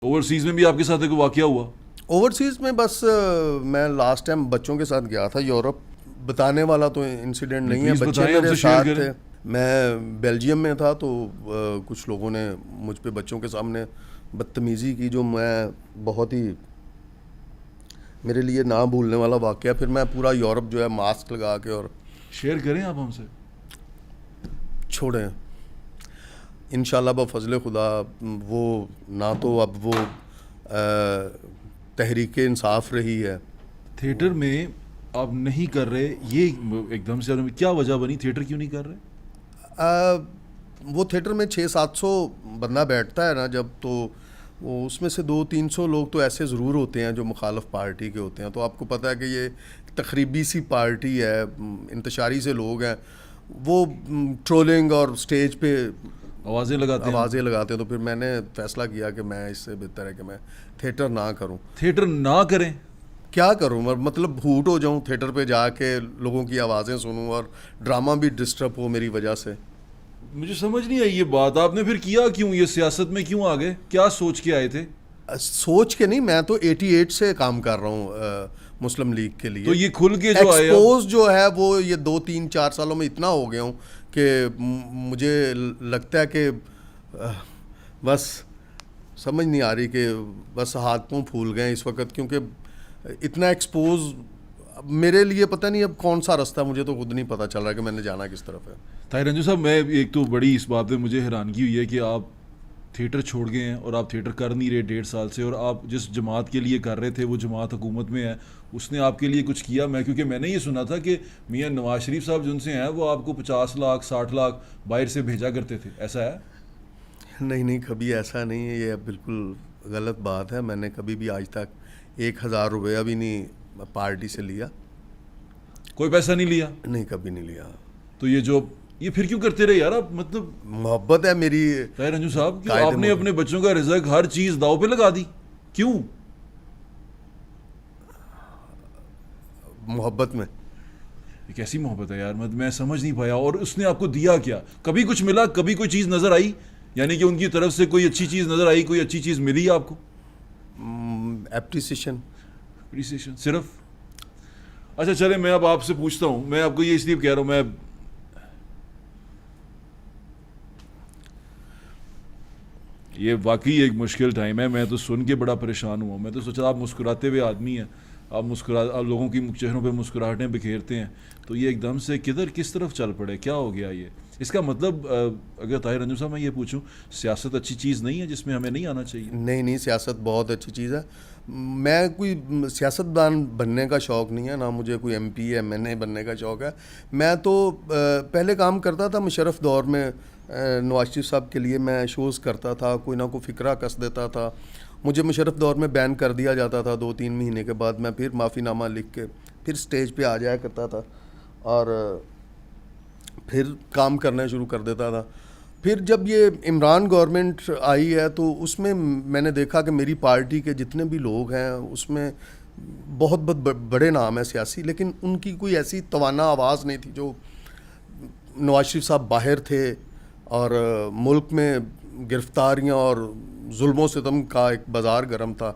Overseas میں بھی آپ کے ساتھ ایک واقعہ ہوا؟ اوورسیز میں بس میں لاسٹ ٹائم بچوں کے ساتھ گیا تھا یورپ. بتانے والا تو انسیڈنٹ نہیں ہے, بچے میرے ساتھ تھے. میں بیلجیم میں تھا تو کچھ لوگوں نے مجھ پہ بچوں کے سامنے بدتمیزی کی, جو میں بہت ہی میرے لیے نہ بھولنے والا واقعہ. پھر میں پورا یورپ جو ہے ماسک لگا کے, اور شیئر کریں آپ ہم سے. چھوڑیں انشاءاللہ بفضل خدا. وہ نہ تو اب وہ تحریک انصاف رہی ہے. تھیٹر میں آپ نہیں کر رہے, یہ ایک دم سے کیا وجہ بنی, تھیٹر کیوں نہیں کر رہے؟ وہ تھیٹر میں 600-700 بندہ بیٹھتا ہے نا جب, تو وہ اس میں سے 200-300 لوگ تو ایسے ضرور ہوتے ہیں جو مخالف پارٹی کے ہوتے ہیں. تو آپ کو پتہ ہے کہ یہ تقریبی سی پارٹی ہے, انتشاری سے لوگ ہیں, وہ ٹرولنگ اور سٹیج پہ آوازیں لگاتے ہیں. تو پھر میں نے فیصلہ کیا کہ میں اس سے بہتر ہے کہ میں تھیٹر نہ کروں. تھیٹر نہ کریں؟ کیا کروں, مطلب بھوٹ ہو جاؤں تھیٹر پہ جا کے, لوگوں کی آوازیں سنوں اور ڈرامہ بھی ڈسٹرب ہو میری وجہ سے. مجھے سمجھ نہیں آئی یہ بات. آپ نے پھر کیا کیوں, یہ سیاست میں کیوں آ گئے, کیا سوچ کے آئے تھے؟ سوچ کے نہیں, میں تو 88 سے کام کر رہا ہوں مسلم لیگ کے لیے. تو یہ کھل کے جو آئے ایکسپوز جو ہے وہ یہ 2-3-4 سالوں میں اتنا ہو گیا ہوں کہ مجھے لگتا ہے کہ بس سمجھ نہیں آ رہی کہ بس ہاتھ پاؤں پھول گئے اس وقت, کیونکہ اتنا ایکسپوز میرے لیے پتہ نہیں اب کون سا راستہ, مجھے تو خود نہیں پتہ چل رہا کہ میں نے جانا کس طرف ہے. طاہر رنجو صاحب, میں ایک تو بڑی اس بات پہ مجھے حیرانگی ہوئی ہے کہ آپ تھیٹر چھوڑ گئے ہیں اور آپ تھیٹر کر نہیں رہے 1.5 سال سے, اور آپ جس جماعت کے لیے کر رہے تھے وہ جماعت حکومت میں ہے, اس نے آپ کے لیے کچھ کیا؟ کیونکہ میں نے یہ سنا تھا کہ میاں نواز شریف صاحب جن سے ہیں وہ آپ کو 50 لاکھ 60 لاکھ باہر سے بھیجا کرتے تھے, ایسا ہے؟ نہیں, کبھی ایسا نہیں ہے, یہ بالکل غلط بات ہے. میں نے کبھی بھی آج تک 1000 روپیہ بھی نہیں پارٹی سے لیا. کوئی پیسہ نہیں لیا؟ نہیں, کبھی نہیں لیا. تو یہ پھر کیوں کرتے رہے یار آپ؟ مطلب محبت ہے میری طاہر رنجو صاحب کہ آپ نے اپنے بچوں کا رزق ہر چیز داؤ پہ لگا دی, کیوں؟ محبت میں. یہ کیسی محبت ہے یار, میں سمجھ نہیں پایا. اور اس نے آپ کو دیا کیا؟ کبھی کچھ ملا, کبھی کوئی چیز نظر آئی, یعنی کہ ان کی طرف سے کوئی اچھی چیز نظر آئی, کوئی اچھی چیز ملی آپ کو؟ اپریسیشن صرف. اچھا چلیں, میں اب آپ سے پوچھتا ہوں, میں آپ کو یہ اس لیے کہہ رہا ہوں, میں یہ واقعی ایک مشکل ٹائم ہے. میں تو سن کے بڑا پریشان ہوا. میں تو سوچا آپ مسکراتے ہوئے آدمی ہیں, آپ لوگوں کی چہروں پہ مسکراہٹیں بکھیرتے ہیں, تو یہ ایک دم سے کس طرف چل پڑے, کیا ہو گیا یہ؟ اس کا مطلب اگر طاہر رنجو صاحب میں یہ پوچھوں, سیاست اچھی چیز نہیں ہے جس میں ہمیں نہیں آنا چاہیے؟ نہیں, سیاست بہت اچھی چیز ہے. میں کوئی سیاستدان بننے کا شوق نہیں ہے, نہ مجھے کوئی MP MNA بننے کا شوق ہے. میں تو پہلے کام کرتا تھا مشرف دور میں, نواز شریف صاحب کے لیے میں شوز کرتا تھا, کوئی نہ کوئی فکرہ کس دیتا تھا. مجھے مشرف دور میں بین کر دیا جاتا تھا, 2-3 مہینے کے بعد میں پھر معافی نامہ لکھ کے پھر سٹیج پہ آ جایا کرتا تھا اور پھر کام کرنا شروع کر دیتا تھا. پھر جب یہ عمران گورنمنٹ آئی ہے تو اس میں میں نے دیکھا کہ میری پارٹی کے جتنے بھی لوگ ہیں اس میں بہت بڑے نام ہیں سیاسی, لیکن ان کی کوئی ایسی توانا آواز نہیں تھی. جو نواز شریف صاحب باہر تھے اور ملک میں گرفتاریاں اور ظلم و ستم کا ایک بازار گرم تھا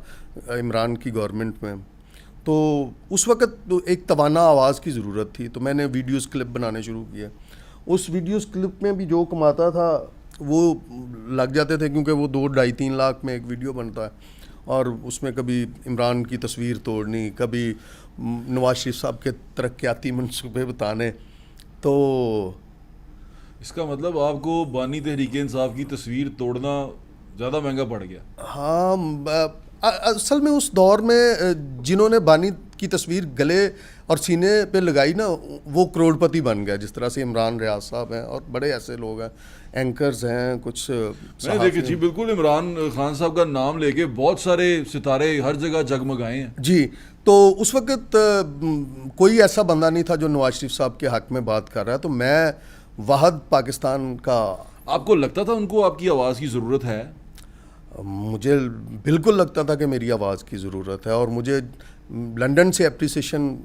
عمران کی گورنمنٹ میں, تو اس وقت ایک توانا آواز کی ضرورت تھی. تو میں نے ویڈیوز کلپ بنانے شروع کیے. اس ویڈیوز کلپ میں بھی جو کماتا تھا وہ لگ جاتے تھے, کیونکہ وہ 2-2.5-3 لاکھ میں ایک ویڈیو بنتا ہے, اور اس میں کبھی عمران کی تصویر توڑنی, کبھی نواز شریف صاحب کے ترقیاتی منصوبے بتانے. تو اس کا مطلب آپ کو بانی تحریک انصاف کی تصویر توڑنا زیادہ مہنگا پڑ گیا؟ ہاں, اصل میں اس دور میں جنہوں نے بانی کی تصویر گلے اور سینے پہ لگائی نا, وہ کروڑ پتی بن گیا, جس طرح سے عمران ریاض صاحب ہیں اور بڑے ایسے لوگ ہیں, اینکرز ہیں, کچھ میں دیکھیں جی بالکل عمران خان صاحب کا نام لے کے بہت سارے ستارے ہر جگہ جگمگائے ہیں. جی, تو اس وقت کوئی ایسا بندہ نہیں تھا جو نواز شریف صاحب کے حق میں بات کر رہا ہے. تو میں واحد پاکستان کا. آپ کو لگتا تھا ان کو آپ کی آواز کی ضرورت ہے؟ مجھے بالکل لگتا تھا کہ میری آواز کی ضرورت ہے, اور مجھے لنڈن سے اپریسیشن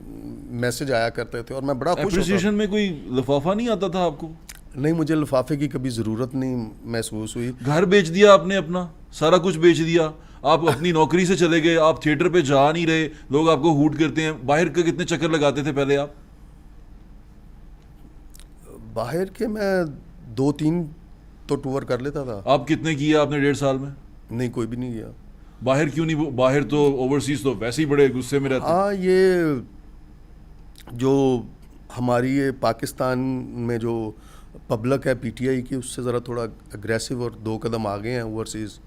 میسج آیا کرتے تھے اور میں بڑا خوش ہوتا. اپریسیشن میں کوئی لفافہ نہیں آتا تھا آپ کو؟ نہیں, مجھے لفافے کی کبھی ضرورت نہیں محسوس ہوئی. گھر بیچ دیا آپ نے اپنا, سارا کچھ بیچ دیا, آپ اپنی نوکری سے چلے گئے, آپ تھیٹر پہ جا نہیں رہے, لوگ آپ کو ہوٹ کرتے ہیں. باہر کے کتنے چکر لگاتے تھے پہلے آپ؟ باہر کے میں 2-3 تو ٹور کر لیتا تھا. آپ کتنے کیے آپ نے 1.5 سال میں؟ نہیں, کوئی بھی نہیں گیا. باہر کیوں نہیں؟ باہر تو اوورسیز تو ویسے ہی بڑے غصے میں رہتے ہیں. ہاں, یہ جو ہماری یہ پاکستان میں جو پبلک ہے پی ٹی آئی کی, اس سے ذرا تھوڑا اگریسو اور 2 قدم آگے ہیں اوورسیز.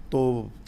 تو